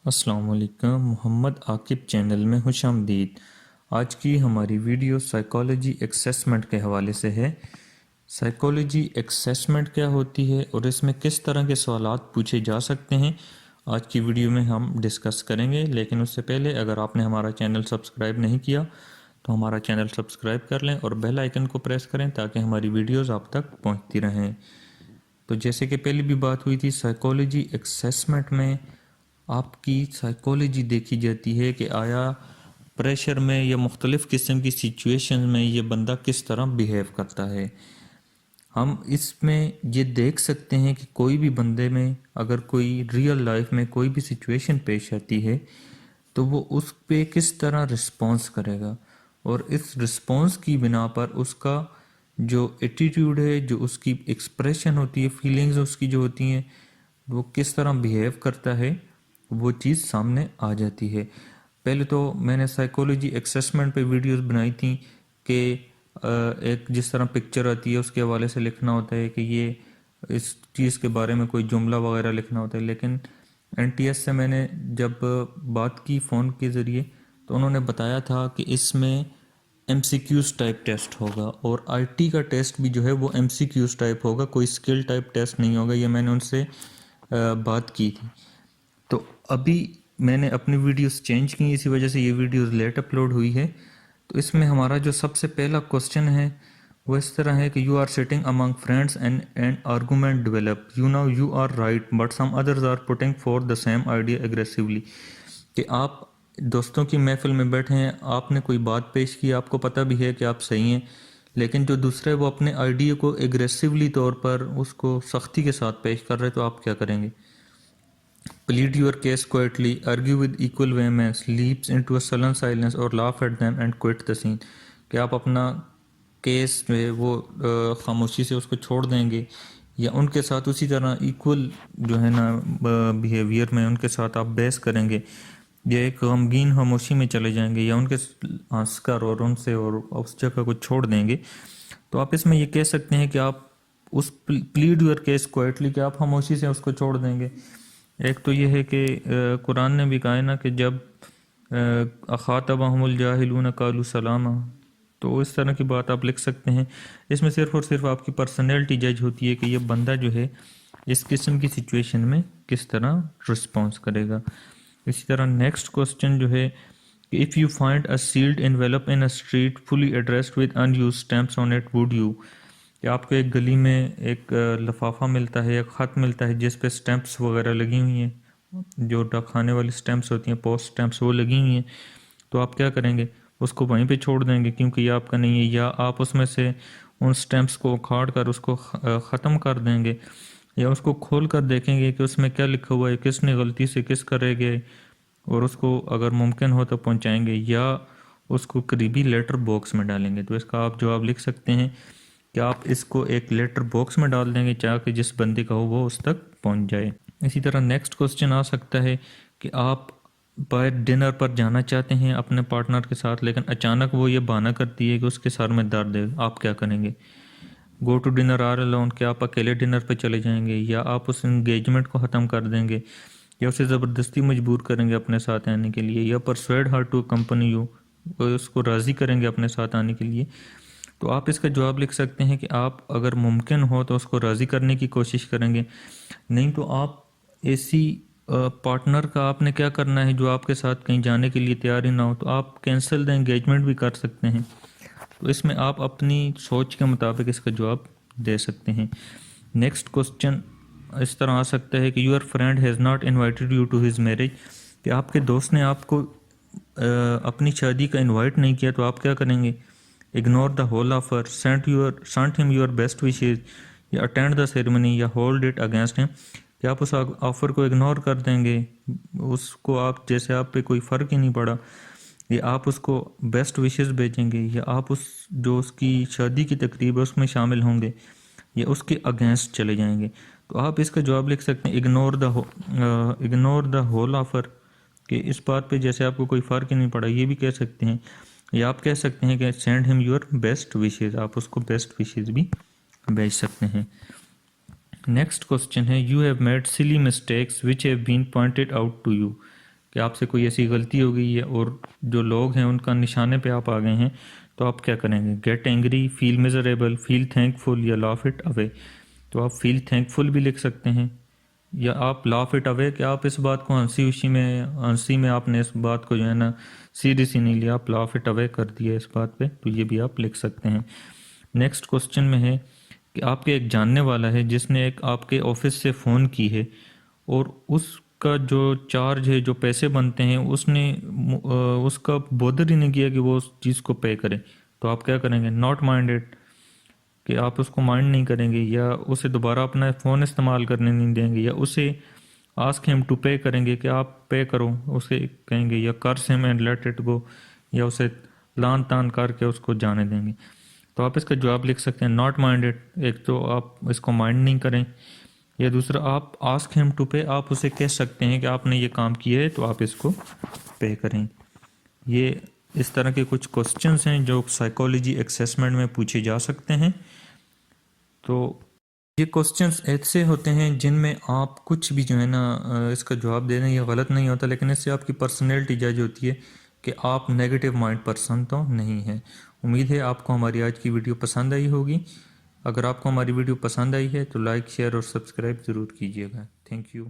السلام علیکم، محمد عاقب چینل میں خوش آمدید۔ آج کی ہماری ویڈیو سائیکالوجی ایکسیسمنٹ کے حوالے سے ہے۔ سائیکالوجی ایکسیسمنٹ کیا ہوتی ہے اور اس میں کس طرح کے سوالات پوچھے جا سکتے ہیں، آج کی ویڈیو میں ہم ڈسکس کریں گے۔ لیکن اس سے پہلے اگر آپ نے ہمارا چینل سبسکرائب نہیں کیا تو ہمارا چینل سبسکرائب کر لیں اور بیل آئیکن کو پریس کریں تاکہ ہماری ویڈیوز آپ تک پہنچتی رہیں۔ تو جیسے کہ پہلے بھی بات ہوئی تھی، سائیکالوجی ایکسیسمنٹ میں آپ کی سائیکالوجی دیکھی جاتی ہے کہ آیا پریشر میں یا مختلف قسم کی سچویشن میں یہ بندہ کس طرح بیہیو کرتا ہے۔ ہم اس میں یہ دیکھ سکتے ہیں کہ کوئی بھی بندے میں اگر کوئی ریئل لائف میں کوئی بھی سچویشن پیش آتی ہے تو وہ اس پہ کس طرح رسپانس کرے گا، اور اس رسپانس کی بنا پر اس کا جو ایٹیٹیوڈ ہے، جو اس کی ایکسپریشن ہوتی ہے، فیلنگز اس کی جو ہوتی ہیں، وہ کس طرح بیہیو کرتا ہے، وہ چیز سامنے آ جاتی ہے۔ پہلے تو میں نے سائیکالوجی ایکسیسمنٹ پہ ویڈیوز بنائی تھیں کہ ایک جس طرح پکچر آتی ہے اس کے حوالے سے لکھنا ہوتا ہے کہ یہ اس چیز کے بارے میں کوئی جملہ وغیرہ لکھنا ہوتا ہے، لیکن این ٹی ایس سے میں نے جب بات کی فون کے ذریعے تو انہوں نے بتایا تھا کہ اس میں M C Qs type test ہوگا، اور آئی ٹی کا ٹیسٹ بھی جو ہے وہ ایم سی کیوز ٹائپ ہوگا، کوئی اسکل ٹائپ ٹیسٹ نہیں ہوگا۔ یہ میں نے ان سے بات کی تھی۔ تو ابھی میں نے اپنی ویڈیوز چینج کی، اسی وجہ سے یہ ویڈیوز لیٹ اپلوڈ ہوئی ہے۔ تو اس میں ہمارا جو سب سے پہلا کوسچن ہے وہ اس طرح ہے کہ you are sitting among friends and argument develop, you know you are right but some others are putting forth the same idea aggressively, کہ آپ دوستوں کی محفل میں بیٹھے ہیں، آپ نے کوئی بات پیش کی، آپ کو پتہ بھی ہے کہ آپ صحیح ہیں، لیکن جو دوسرے وہ اپنے آئیڈیا کو ایگریسولی طور پر اس کو سختی کے ساتھ پیش کر رہے، تو آپ کیا کریں گے؟ Plead your case quietly, argue with equal vehemence, leaps into a sullen silence or laugh at them and quit the scene، کہ آپ اپنا کیس جو ہے وہ خاموشی سے اس کو چھوڑ دیں گے، یا ان کے ساتھ اسی طرح ایکول جو ہے نا بیہیویئر میں ان کے ساتھ آپ بحث کریں گے، یا ایک غمگین خاموشی میں چلے جائیں گے، یا ان کے ہنس کر اور ان سے اور اس جگہ کو چھوڑ دیں گے۔ تو آپ اس میں یہ کہہ سکتے ہیں کہ آپ اس پلیڈ یور کیس کوائٹلی، کہ آپ خاموشی سے اس کو چھوڑ دیں گے۔ ایک تو یہ ہے کہ قرآن نے بھی کہا ہے نا کہ جب اخاطبہم الجاہلون قالوا سلاما، تو اس طرح کی بات آپ لکھ سکتے ہیں۔ اس میں صرف اور صرف آپ کی پرسنالٹی جج ہوتی ہے کہ یہ بندہ جو ہے اس قسم کی سچویشن میں کس طرح رسپانس کرے گا۔ اسی طرح نیکسٹ کوسچن جو ہے کہ if you find a sealed envelope in a street fully addressed with unused stamps on it would you, کہ آپ کو ایک گلی میں ایک لفافہ ملتا ہے، ایک خط ملتا ہے جس پہ سٹیمپس وغیرہ لگی ہوئی ہیں، جو ڈاک خانے والی سٹیمپس ہوتی ہیں، پوسٹ سٹیمپس، وہ لگی ہوئی ہیں، تو آپ کیا کریں گے؟ اس کو وہیں پہ چھوڑ دیں گے کیونکہ یہ آپ کا نہیں ہے، یا آپ اس میں سے ان سٹیمپس کو اکھاڑ کر اس کو ختم کر دیں گے، یا اس کو کھول کر دیکھیں گے کہ اس میں کیا لکھا ہوا ہے، کس نے غلطی سے کس کرے گے، اور اس کو اگر ممکن ہو تو پہنچائیں گے، یا اس کو قریبی لیٹر باکس میں ڈالیں گے۔ تو اس کا آپ جواب لکھ سکتے ہیں کہ آپ اس کو ایک لیٹر باکس میں ڈال دیں گے تاکہ جس بندے کا ہو وہ اس تک پہنچ جائے۔ اسی طرح نیکسٹ کوسچن آ سکتا ہے کہ آپ باہر ڈنر پر جانا چاہتے ہیں اپنے پارٹنر کے ساتھ، لیکن اچانک وہ یہ بہانہ کرتی ہے کہ اس کے سر میں درد ہے، آپ کیا کریں گے؟ Go to dinner or alone, کہ آپ اکیلے ڈنر پہ چلے جائیں گے، یا آپ اس انگیجمنٹ کو ختم کر دیں گے، یا اسے زبردستی مجبور کریں گے اپنے ساتھ آنے کے لیے، یا persuade Hare to accompany you, اس کو راضی کریں گے اپنے ساتھ آنے کے لیے۔ تو آپ اس کا جواب لکھ سکتے ہیں کہ آپ اگر ممکن ہو تو اس کو راضی کرنے کی کوشش کریں گے، نہیں تو آپ ایسی پارٹنر کا آپ نے کیا کرنا ہے جو آپ کے ساتھ کہیں جانے کے لیے تیار ہی نہ ہو، تو آپ کینسل دا انگیجمنٹ بھی کر سکتے ہیں۔ تو اس میں آپ اپنی سوچ کے مطابق اس کا جواب دے سکتے ہیں۔ نیکسٹ کوسچن اس طرح آ سکتا ہے کہ your friend has not invited you to his marriage, کہ آپ کے دوست نے آپ کو اپنی شادی کا انوائٹ نہیں کیا، تو آپ کیا کریں گے؟ Ignore the whole offer, send ہم یور بیسٹ وشز، یا اٹینڈ دا سیریمنی، یا ہولڈ اٹ اگینسٹ ہم، کہ آپ اس آفر کو اگنور کر دیں گے، اس کو آپ جیسے آپ پہ کوئی فرق ہی نہیں پڑا، یا آپ اس کو بیسٹ وشز بھیجیں گے، یا آپ اس جو اس کی شادی کی تقریب ہے اس میں شامل ہوں گے، یا اس کے اگینسٹ چلے جائیں گے۔ تو آپ اس کا جواب لکھ سکتے ہیں اگنور دا ہول آفر، کہ اس بات پہ جیسے آپ کو کوئی فرق ہی نہیں پڑا، یہ بھی کہہ سکتے ہیں، یا آپ کہہ سکتے ہیں کہ سینڈ ہم یور بیسٹ وشز، آپ اس کو بیسٹ وشز بھی بھیج سکتے ہیں۔ نیکسٹ کوسچن ہے you have made silly mistakes which have been pointed out to you, کہ آپ سے کوئی ایسی غلطی ہو گئی ہے اور جو لوگ ہیں ان کا نشانے پہ آپ آ گئے ہیں، تو آپ کیا کریں گے؟ گیٹ اینگری، فیل میزریبل، فیل تھینک فل یا لاف اٹ اوے۔ تو آپ فیل تھینک فل بھی لکھ سکتے ہیں، یا آپ لاف اٹ اوے کہ آپ اس بات کو ہنسی میں آپ نے اس بات کو جو ہے نا سیریس ہی نہیں لیا، آپ لاف اٹ اوے کر دیا اس بات پہ، تو یہ بھی آپ لکھ سکتے ہیں۔ نیکسٹ کوسچن میں ہے کہ آپ کے ایک جاننے والا ہے جس نے ایک آپ کے آفس سے فون کی ہے اور اس کا جو چارج ہے، جو پیسے بنتے ہیں، اس کا بودر ہی نہیں کیا کہ وہ اس چیز کو پے کرے، تو آپ کیا کریں گے؟ ناٹ مائنڈیڈ، کہ آپ اس کو مائنڈ نہیں کریں گے، یا اسے دوبارہ اپنا فون استعمال کرنے نہیں دیں گے، یا اسے آسک ہم ٹو پے کریں گے کہ آپ پے کرو، اسے کہیں گے، یا کرس ہم اینڈ لیٹ اٹ گو، یا اسے لان تان کر کے اس کو جانے دیں گے۔ تو آپ اس کا جواب لکھ سکتے ہیں ناٹ مائنڈیڈ، ایک تو آپ اس کو مائنڈ نہیں کریں، یا دوسرا آپ آسک ہم ٹو پے، آپ اسے کہہ سکتے ہیں کہ آپ نے یہ کام کیا ہے تو آپ اس کو پے کریں۔ یہ اس طرح کے کچھ کوسچنز ہیں جو سائیکالوجی ایکسیسمنٹ میں پوچھے جا سکتے ہیں۔ تو یہ کوسچنز ایسے ہوتے ہیں جن میں آپ کچھ بھی جو ہے نا اس کا جواب دے دیں، یہ غلط نہیں ہوتا، لیکن اس سے آپ کی پرسنالٹی جج ہوتی ہے کہ آپ نیگیٹو مائنڈ پرسن تو نہیں ہیں۔ امید ہے آپ کو ہماری آج کی ویڈیو پسند آئی ہوگی۔ اگر آپ کو ہماری ویڈیو پسند آئی ہے تو لائک، شیئر اور سبسکرائب ضرور کیجیے گا۔ Thank you.